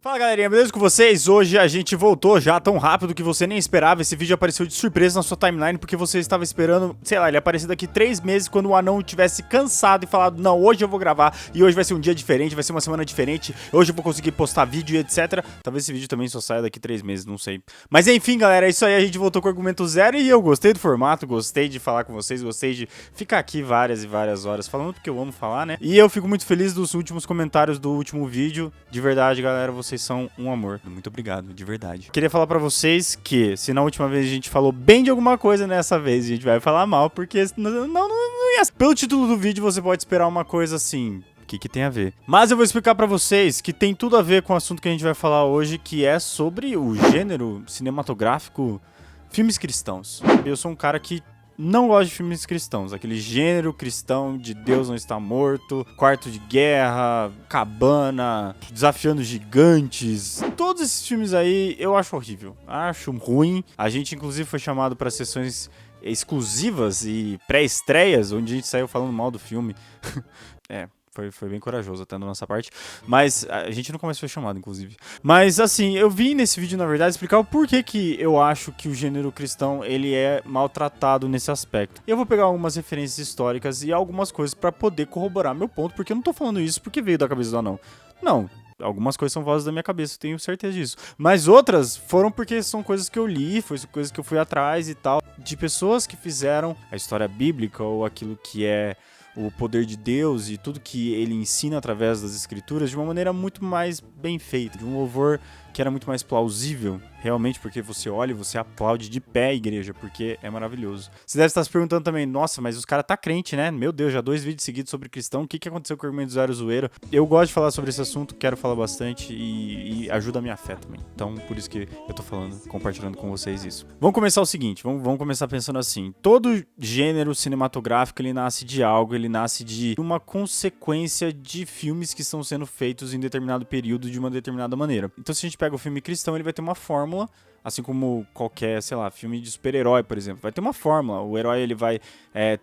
Fala galerinha, beleza com vocês? Hoje a gente voltou já tão rápido que você nem esperava. Esse vídeo apareceu de surpresa na sua timeline porque você estava esperando, sei lá, ele aparecer daqui 3 meses quando o anão tivesse cansado e falado: não, hoje eu vou gravar e hoje vai ser um dia diferente, vai ser uma semana diferente, hoje eu vou conseguir postar vídeo e etc. Talvez esse vídeo também só saia daqui 3 meses, não sei. Mas enfim, galera, é isso aí, a gente voltou com o argumento zero e eu gostei do formato, gostei de falar com vocês, gostei de ficar aqui várias e várias horas falando porque eu amo falar, né? E eu fico muito feliz dos últimos comentários do último vídeo. De verdade, galera, vocês são um amor. Muito obrigado, de verdade. Queria falar pra vocês que, se na última vez a gente falou bem de alguma coisa, nessa vez a gente vai falar mal, porque não ia. Pelo título do vídeo, você pode esperar uma coisa assim. O que tem a ver? Mas eu vou explicar pra vocês que tem tudo a ver com o assunto que a gente vai falar hoje, que é sobre o gênero cinematográfico filmes cristãos. Eu sou um cara que não gosto de filmes cristãos, aquele gênero cristão de Deus não está morto, Quarto de Guerra, Cabana, Desafiando Gigantes. Todos esses filmes aí eu acho horrível, acho ruim. A gente inclusive foi chamado para sessões exclusivas e pré-estreias, onde a gente saiu falando mal do filme. Foi bem corajoso até da nossa parte. Mas a gente não começou a chamado, inclusive. Mas assim, eu vim nesse vídeo, na verdade, explicar o porquê que eu acho que o gênero cristão ele é maltratado nesse aspecto. Eu vou pegar algumas referências históricas e algumas coisas pra poder corroborar meu ponto, porque eu não tô falando isso porque veio da cabeça do anão. Não. Algumas coisas são vozes da minha cabeça, eu tenho certeza disso. Mas outras foram porque são coisas que eu li, foi coisas que eu fui atrás e tal, de pessoas que fizeram a história bíblica ou aquilo que é o poder de Deus e tudo que ele ensina através das escrituras de uma maneira muito mais bem feita, de um louvor que era muito mais plausível, realmente, porque você olha e você aplaude de pé a igreja, porque é maravilhoso. Você deve estar se perguntando também, nossa, mas os caras tá crente, né? Meu Deus, já 2 vídeos seguidos sobre cristão, o que aconteceu com o argumento zero zoeiro? Eu gosto de falar sobre esse assunto, quero falar bastante e ajuda a minha fé também. Então, por isso que eu tô falando, compartilhando com vocês isso. Vamos começar o seguinte, vamos começar pensando assim, todo gênero cinematográfico, ele nasce de algo, ele nasce de uma consequência de filmes que estão sendo feitos em determinado período de uma determinada maneira. Então, se a gente pega o filme cristão, ele vai ter uma fórmula, assim como qualquer, sei lá, filme de super-herói, por exemplo, vai ter uma fórmula. O herói ele vai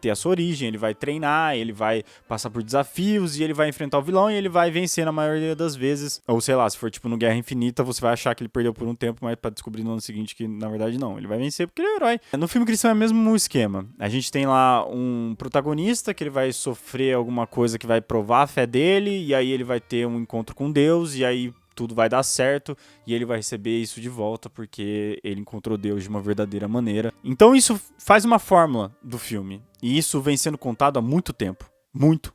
ter a sua origem, ele vai treinar, ele vai passar por desafios e ele vai enfrentar o vilão e ele vai vencer na maioria das vezes. Ou sei lá, se for tipo no Guerra Infinita, você vai achar que ele perdeu por um tempo, mas pra descobrir no ano seguinte que na verdade não, ele vai vencer porque ele é um herói. No filme cristão é o mesmo esquema. A gente tem lá um protagonista que ele vai sofrer alguma coisa que vai provar a fé dele e aí ele vai ter um encontro com Deus e aí tudo vai dar certo e ele vai receber isso de volta porque ele encontrou Deus de uma verdadeira maneira. Então isso faz uma fórmula do filme. E isso vem sendo contado há muito tempo. Muito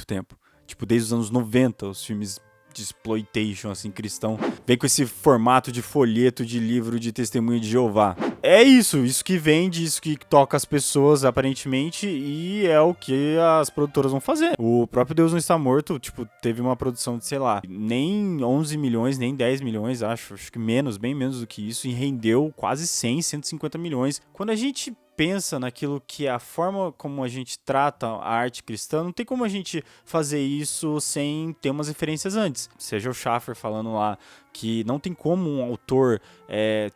tempo. Tipo, desde os anos 90, os filmes de exploitation, assim, cristão, vem com esse formato de folheto de livro de testemunho de Jeová. É isso que vende, isso que toca as pessoas, aparentemente, e é o que as produtoras vão fazer. O próprio Deus Não Está Morto, tipo, teve uma produção de, sei lá, nem 11 milhões, nem 10 milhões, acho que menos, bem menos do que isso, e rendeu quase 150 milhões. Quando a gente pensa naquilo que é a forma como a gente trata a arte cristã, não tem como a gente fazer isso sem ter umas referências antes. Seja o Schaffer falando lá que não tem como um autor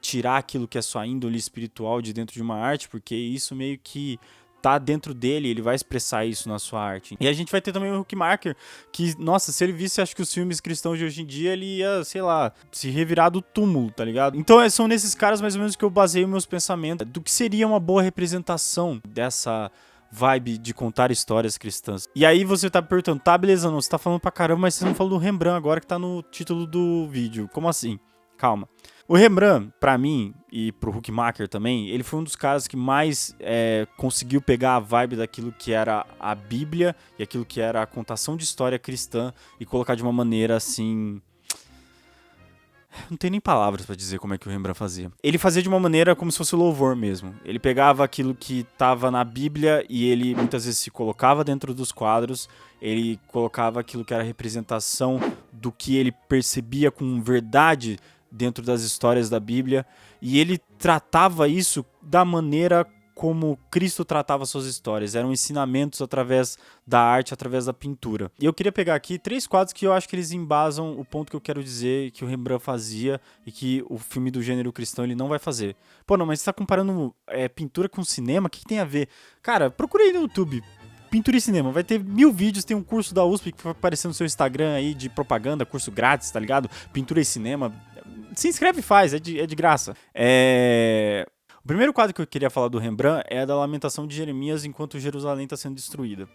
tirar aquilo que é sua índole espiritual de dentro de uma arte, porque isso meio que tá dentro dele, ele vai expressar isso na sua arte. E a gente vai ter também o Huckmacher, que, nossa, se ele visse, acho que os filmes cristãos de hoje em dia, ele ia, sei lá, se revirar do túmulo, tá ligado? Então são nesses caras mais ou menos que eu baseio meus pensamentos do que seria uma boa representação dessa vibe de contar histórias cristãs. E aí você tá me perguntando, tá, beleza, não, você tá falando pra caramba, mas você não falou do Rembrandt agora que tá no título do vídeo. Como assim? Calma. O Rembrandt, pra mim, e pro Huckmacher também, ele foi um dos caras que mais conseguiu pegar a vibe daquilo que era a Bíblia e aquilo que era a contação de história cristã e colocar de uma maneira assim... Não tem nem palavras pra dizer como é que o Rembrandt fazia. Ele fazia de uma maneira como se fosse louvor mesmo. Ele pegava aquilo que tava na Bíblia e ele muitas vezes se colocava dentro dos quadros, ele colocava aquilo que era a representação do que ele percebia com verdade dentro das histórias da Bíblia, e ele tratava isso da maneira como Cristo tratava suas histórias. Eram ensinamentos através da arte, através da pintura. E eu queria pegar aqui 3 quadros que eu acho que eles embasam o ponto que eu quero dizer que o Rembrandt fazia e que o filme do gênero cristão ele não vai fazer. Pô, não, mas você tá comparando pintura com cinema? O que tem a ver? Cara, procura aí no YouTube. pintura e cinema. Vai ter 1000 vídeos, tem um curso da USP que vai aparecer no seu Instagram aí de propaganda, curso grátis, tá ligado? Pintura e cinema. Se inscreve e faz, é de graça. O primeiro quadro que eu queria falar do Rembrandt é da lamentação de Jeremias enquanto Jerusalém está sendo destruída.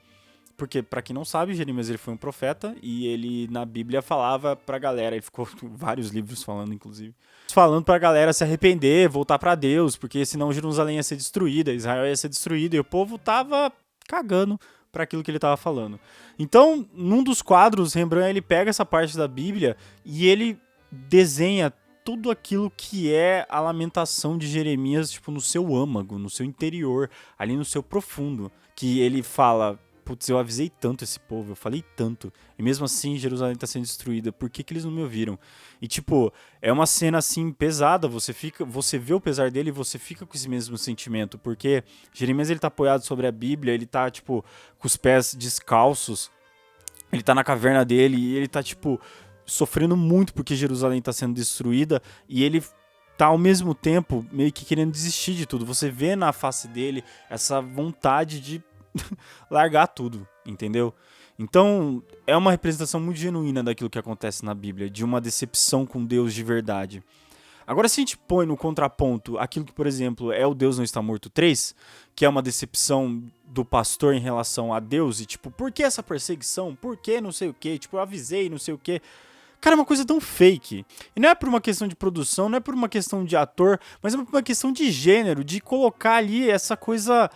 Porque, pra quem não sabe, Jeremias ele foi um profeta e ele, na Bíblia, falava pra galera, ele ficou vários livros falando, inclusive, falando pra galera se arrepender, voltar pra Deus, porque senão Jerusalém ia ser destruída, Israel ia ser destruída, e o povo tava cagando pra aquilo que ele tava falando. Então, num dos quadros, Rembrandt ele pega essa parte da Bíblia e ele desenha tudo aquilo que é a lamentação de Jeremias, tipo, no seu âmago, no seu interior, ali no seu profundo, que ele fala: putz, eu avisei tanto esse povo, eu falei tanto, e mesmo assim Jerusalém tá sendo destruída, por que eles não me ouviram? E tipo, é uma cena assim pesada, você vê o pesar dele e você fica com esse mesmo sentimento, porque Jeremias ele tá apoiado sobre a Bíblia, ele tá tipo com os pés descalços, ele tá na caverna dele e ele tá tipo sofrendo muito porque Jerusalém tá sendo destruída, e ele tá ao mesmo tempo meio que querendo desistir de tudo. Você vê na face dele essa vontade de largar tudo, entendeu? Então, é uma representação muito genuína daquilo que acontece na Bíblia, de uma decepção com Deus de verdade. Agora, se a gente põe no contraponto aquilo que, por exemplo, é o Deus Não Está Morto 3, que é uma decepção do pastor em relação a Deus, e tipo, por que essa perseguição? Por que não sei o que? Tipo, eu avisei, não sei o que. Cara, é uma coisa tão fake. E não é por uma questão de produção, não é por uma questão de ator, mas é por uma questão de gênero, de colocar ali essa coisa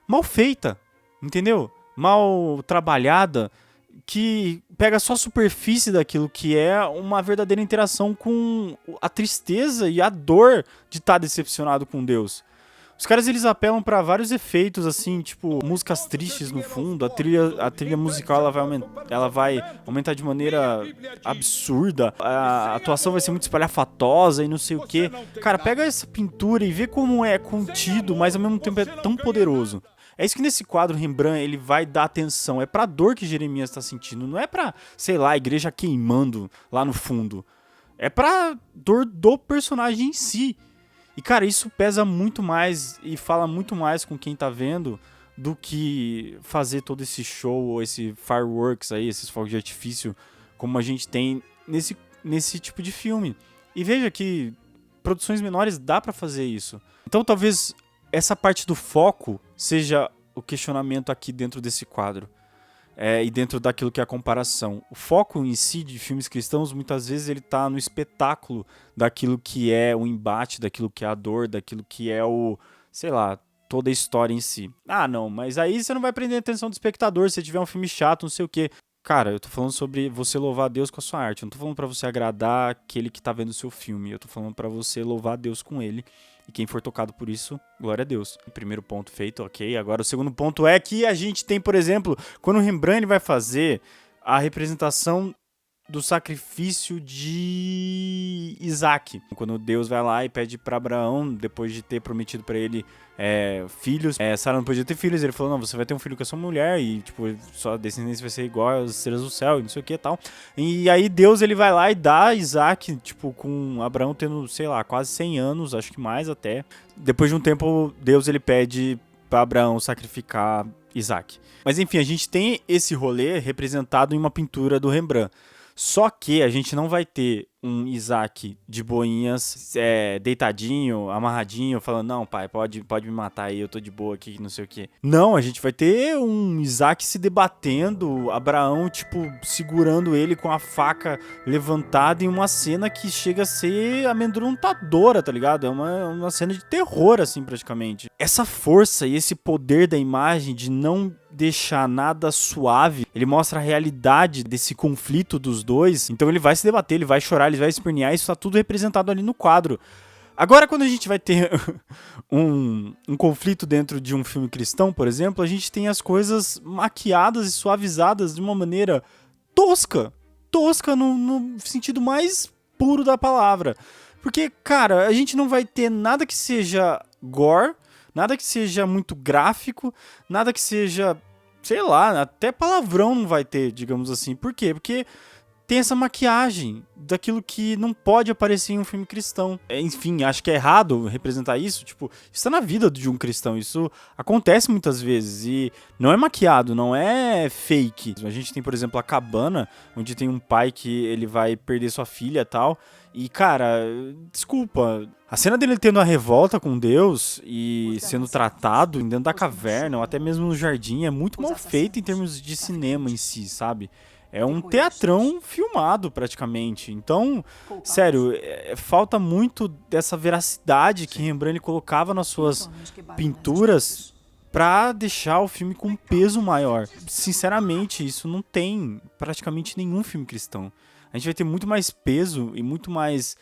mal feita, entendeu? Mal trabalhada, que pega só a superfície daquilo que é uma verdadeira interação com a tristeza e a dor de estar decepcionado com Deus. Os caras, eles apelam pra vários efeitos, assim, tipo, músicas tristes no fundo, a trilha musical ela vai aumentar de maneira absurda, a atuação vai ser muito espalhafatosa e não sei o que. Cara, pega essa pintura e vê como é contido, mas ao mesmo tempo é tão poderoso. É isso que nesse quadro Rembrandt ele vai dar atenção, é pra dor que Jeremias tá sentindo, não é pra, sei lá, a igreja queimando lá no fundo. É pra dor do personagem em si. E, cara, isso pesa muito mais e fala muito mais com quem tá vendo do que fazer todo esse show ou esse fireworks aí, esses fogos de artifício, como a gente tem nesse tipo de filme. E veja que produções menores dá pra fazer isso. Então, talvez essa parte do foco seja o questionamento aqui dentro desse quadro. E dentro daquilo que é a comparação. O foco em si de filmes cristãos, muitas vezes ele tá no espetáculo daquilo que é o embate, daquilo que é a dor, daquilo que é o, sei lá, toda a história em si. Ah, não, mas aí você não vai prender a atenção do espectador se tiver um filme chato, não sei o quê. Cara, eu tô falando sobre você louvar a Deus com a sua arte. Eu não tô falando pra você agradar aquele que tá vendo o seu filme. Eu tô falando pra você louvar a Deus com ele. E quem for tocado por isso, glória a Deus. Primeiro ponto feito, ok. Agora o segundo ponto é que a gente tem, por exemplo, quando o Rembrandt ele vai fazer a representação do sacrifício de Isaac. Quando Deus vai lá e pede para Abraão, depois de ter prometido para ele filhos, Sara não podia ter filhos, ele falou, não, você vai ter um filho com a sua mulher e, tipo, sua descendência vai ser igual às estrelas do céu e não sei o que e tal. E aí Deus, ele vai lá e dá Isaac, tipo, com Abraão tendo, sei lá, quase 100 anos, acho que mais até. Depois de um tempo, Deus, ele pede para Abraão sacrificar Isaac. Mas enfim, a gente tem esse rolê representado em uma pintura do Rembrandt. Só que a gente não vai ter um Isaac de boinhas, deitadinho, amarradinho, falando, não, pai, pode me matar aí, eu tô de boa aqui, não sei o quê. Não, a gente vai ter um Isaac se debatendo, Abraão, tipo, segurando ele com a faca levantada em uma cena que chega a ser amedrontadora, tá ligado? É uma cena de terror, assim, praticamente. Essa força e esse poder da imagem de não deixar nada suave, ele mostra a realidade desse conflito dos dois, então ele vai se debater, ele vai chorar, ele vai espernear, isso tá tudo representado ali no quadro. Agora, quando a gente vai ter um conflito dentro de um filme cristão, por exemplo, a gente tem as coisas maquiadas e suavizadas de uma maneira tosca no sentido mais puro da palavra, porque, cara, a gente não vai ter nada que seja gore, nada que seja muito gráfico, nada que seja, sei lá, até palavrão não vai ter, digamos assim. Por quê? Porque tem essa maquiagem daquilo que não pode aparecer em um filme cristão. Enfim, acho que é errado representar isso. Tipo, isso tá na vida de um cristão. Isso acontece muitas vezes. E não é maquiado, não é fake. A gente tem, por exemplo, a Cabana, onde tem um pai que ele vai perder sua filha e tal. E, cara, desculpa. A cena dele tendo a revolta com Deus e sendo tratado dentro da caverna, ou até mesmo no jardim, é muito mal feito em termos de cinema em si, sabe? É um teatrão filmado, praticamente. Então, sério, falta muito dessa veracidade que Rembrandt ele colocava nas suas pinturas pra deixar o filme com um peso maior. Sinceramente, isso não tem praticamente nenhum filme cristão. A gente vai ter muito mais peso e muito mais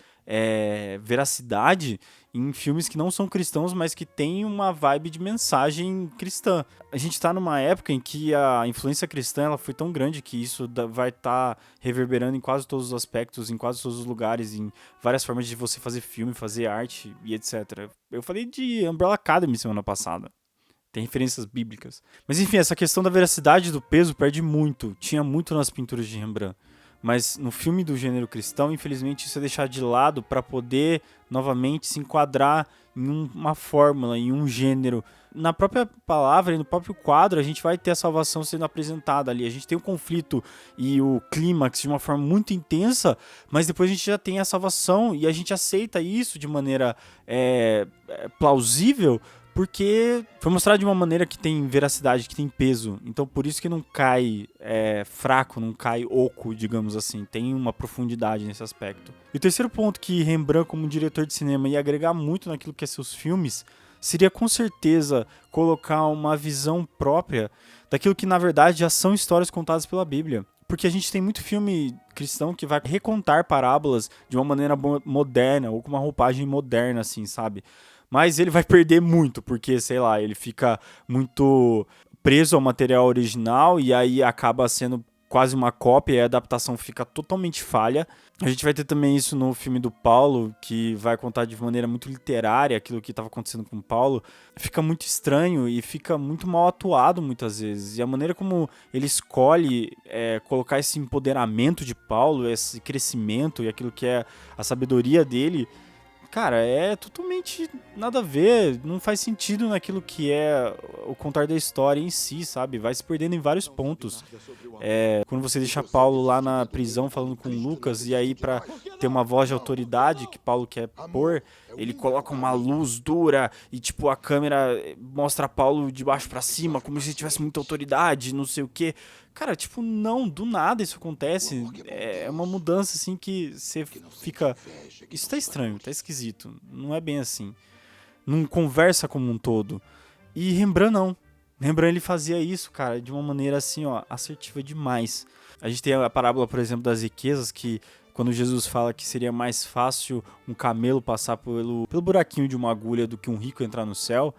veracidade em filmes que não são cristãos, mas que têm uma vibe de mensagem cristã. A gente tá numa época em que a influência cristã ela foi tão grande que isso vai estar reverberando em quase todos os aspectos, em quase todos os lugares, em várias formas de você fazer filme, fazer arte e etc. Eu falei de Umbrella Academy semana passada. Tem referências bíblicas. Mas enfim, essa questão da veracidade e do peso perde muito. Tinha muito nas pinturas de Rembrandt. Mas no filme do gênero cristão, infelizmente, isso é deixado de lado para poder novamente se enquadrar em uma fórmula, em um gênero. Na própria palavra e no próprio quadro, a gente vai ter a salvação sendo apresentada ali. A gente tem o conflito e o clímax de uma forma muito intensa, mas depois a gente já tem a salvação e a gente aceita isso de maneira plausível, porque foi mostrado de uma maneira que tem veracidade, que tem peso. Então por isso que não cai fraco, não cai oco, digamos assim. Tem uma profundidade nesse aspecto. E o terceiro ponto que Rembrandt, como diretor de cinema, ia agregar muito naquilo que é seus filmes, seria com certeza colocar uma visão própria daquilo que na verdade já são histórias contadas pela Bíblia. Porque a gente tem muito filme cristão que vai recontar parábolas de uma maneira moderna, ou com uma roupagem moderna, assim, sabe? Mas ele vai perder muito, porque, sei lá, ele fica muito preso ao material original e aí acaba sendo quase uma cópia e a adaptação fica totalmente falha. A gente vai ter também isso no filme do Paulo, que vai contar de maneira muito literária aquilo que estava acontecendo com o Paulo. Fica muito estranho e fica muito mal atuado muitas vezes. E a maneira como ele escolhe colocar esse empoderamento de Paulo, esse crescimento e aquilo que é a sabedoria dele, cara, é totalmente nada a ver, não faz sentido naquilo que é o contar da história em si, sabe? Vai se perdendo em vários pontos. Quando você deixa Paulo lá na prisão falando com Lucas, e aí pra ter uma voz de autoridade que Paulo quer pôr, ele coloca uma luz dura e tipo a câmera mostra Paulo de baixo pra cima, como se tivesse muita autoridade, não sei o quê. Cara, tipo, não, do nada isso acontece. É uma mudança, assim, que você fica... Isso tá estranho, tá esquisito. Não é bem assim. Não conversa como um todo. E Rembrandt não. Rembrandt, ele fazia isso, cara, de uma maneira, assim, ó, assertiva demais. A gente tem a parábola, por exemplo, das riquezas, que quando Jesus fala que seria mais fácil um camelo passar pelo buraquinho de uma agulha do que um rico entrar no céu...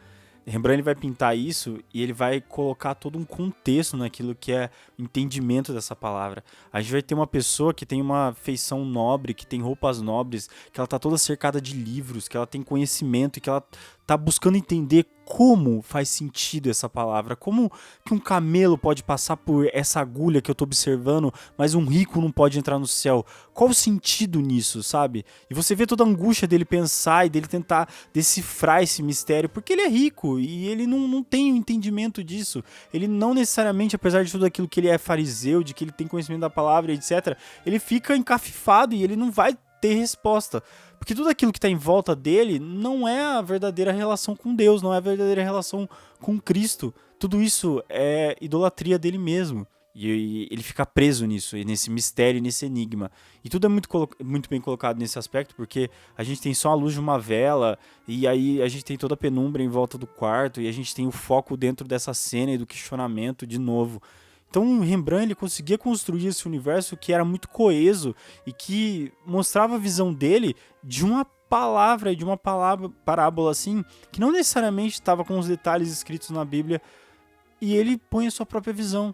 Rembrandt ele vai pintar isso e ele vai colocar todo um contexto naquilo que é o entendimento dessa palavra. A gente vai ter uma pessoa que tem uma feição nobre, que tem roupas nobres, que ela tá toda cercada de livros, que ela tem conhecimento e que ela tá buscando entender como faz sentido essa palavra, como que um camelo pode passar por essa agulha que eu tô observando, mas um rico não pode entrar no céu. Qual o sentido nisso, sabe? E você vê toda a angústia dele pensar e dele tentar decifrar esse mistério, porque ele é rico e ele não tem o entendimento disso. Ele não necessariamente, apesar de tudo aquilo que ele é fariseu, de que ele tem conhecimento da palavra, etc., ele fica encafifado e ele não vai ter resposta. Porque tudo aquilo que está em volta dele não é a verdadeira relação com Deus, não é a verdadeira relação com Cristo. Tudo isso é idolatria dele mesmo. E ele fica preso nisso, nesse mistério, nesse enigma. E tudo é muito bem colocado nesse aspecto, porque a gente tem só a luz de uma vela, e aí a gente tem toda a penumbra em volta do quarto, e a gente tem o foco dentro dessa cena e do questionamento de novo. Então Rembrandt ele conseguia construir esse universo que era muito coeso e que mostrava a visão dele de uma palavra e de uma parábola assim, que não necessariamente estava com os detalhes escritos na Bíblia, e ele põe a sua própria visão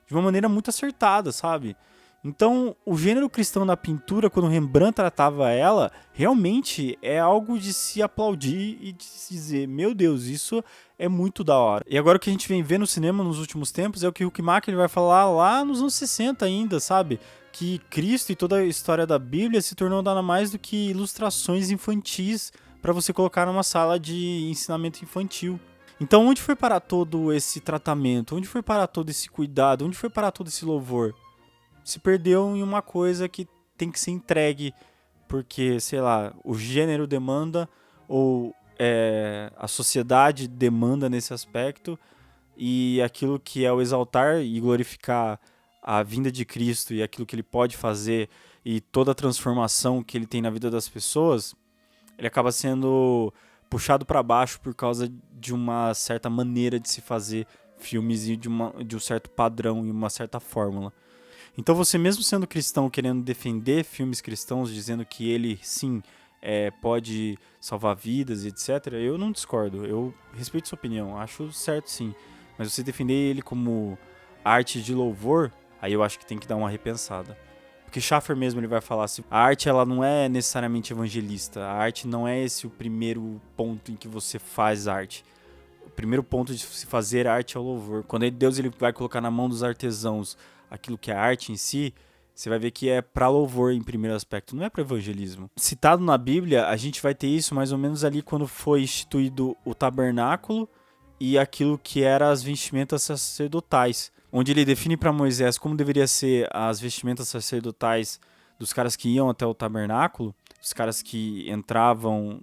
de uma maneira muito acertada, sabe? Então, o gênero cristão na pintura, quando Rembrandt tratava ela, realmente é algo de se aplaudir e de se dizer, meu Deus, isso é muito da hora. E agora o que a gente vem ver no cinema nos últimos tempos é o que o Huckmacher ele vai falar lá nos anos 60 ainda, sabe? que Cristo e toda a história da Bíblia se tornou nada mais do que ilustrações infantis para você colocar numa sala de ensinamento infantil. Então, onde foi parar todo esse tratamento? Onde foi parar todo esse cuidado? Onde foi parar todo esse louvor? Se perdeu em uma coisa que tem que ser entregue porque, sei lá, o gênero demanda ou a sociedade demanda nesse aspecto, e aquilo que é o exaltar e glorificar a vinda de Cristo e aquilo que ele pode fazer e toda a transformação que ele tem na vida das pessoas, ele acaba sendo puxado para baixo por causa de uma certa maneira de se fazer filmes e de um certo padrão e uma certa fórmula. Então você, mesmo sendo cristão, querendo defender filmes cristãos, dizendo que ele, sim, pode salvar vidas e etc., eu não discordo, eu respeito sua opinião, acho certo sim. Mas você defender ele como arte de louvor, aí eu acho que tem que dar uma repensada. Porque Schaffer mesmo ele vai falar assim, a arte ela não é necessariamente evangelista, a arte não é esse o primeiro ponto em que você faz arte. O primeiro ponto de se fazer arte é o louvor. Quando Deus ele vai colocar na mão dos artesãos aquilo que é arte em si, você vai ver que é para louvor em primeiro aspecto, não é para evangelismo. Citado na Bíblia, a gente vai ter isso mais ou menos ali quando foi instituído o tabernáculo e aquilo que eram as vestimentas sacerdotais, onde ele define para Moisés como deveria ser as vestimentas sacerdotais dos caras que iam até o tabernáculo, os caras que entravam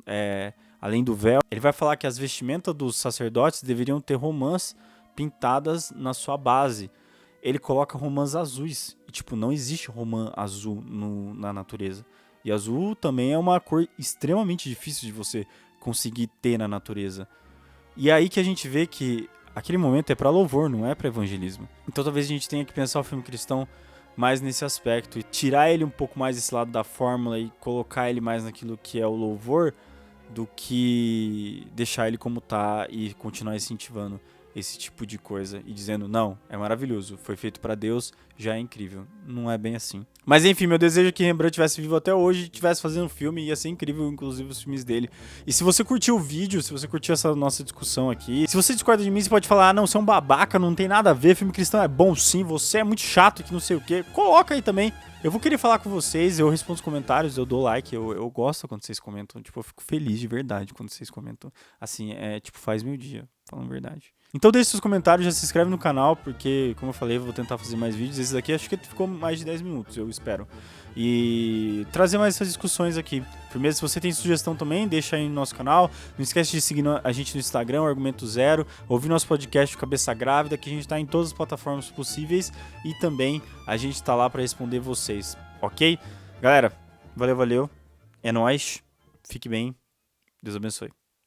além do véu. Ele vai falar que as vestimentas dos sacerdotes deveriam ter romãs pintadas na sua base. Ele coloca romãs azuis, e tipo, não existe romã azul na natureza. E azul também é uma cor extremamente difícil de você conseguir ter na natureza. E é aí que a gente vê que aquele momento é para louvor, não é para evangelismo. Então talvez a gente tenha que pensar o filme cristão mais nesse aspecto e tirar ele um pouco mais desse lado da fórmula e colocar ele mais naquilo que é o louvor do que deixar ele como tá e continuar incentivando esse tipo de coisa e dizendo, não, é maravilhoso, foi feito pra Deus, já é incrível. Não é bem assim. Mas enfim, meu desejo é que Rembrandt estivesse vivo até hoje e estivesse fazendo filme, ia ser incrível, inclusive os filmes dele. E se você curtiu o vídeo, se você curtiu essa nossa discussão aqui, se você discorda de mim, você pode falar, não, você é um babaca, não tem nada a ver, filme cristão é bom sim, você é muito chato que não sei o que. Coloca aí também. Eu vou querer falar com vocês, eu respondo os comentários, eu dou like, eu gosto quando vocês comentam, tipo, eu fico feliz de verdade quando vocês comentam. Assim, tipo, faz meu dia, falando a verdade. Então deixe seus comentários, já se inscreve no canal, porque, como eu falei, eu vou tentar fazer mais vídeos. Esse daqui acho que ficou mais de 10 minutos, eu espero. E trazer mais essas discussões aqui. Primeiro, se você tem sugestão também, deixa aí no nosso canal. Não esquece de seguir a gente no Instagram, Argumento Zero. Ouvir nosso podcast Cabeça Grávida, que a gente tá em todas as plataformas possíveis. E também a gente tá lá para responder vocês, ok? Galera, valeu. É nóis. Fique bem. Deus abençoe.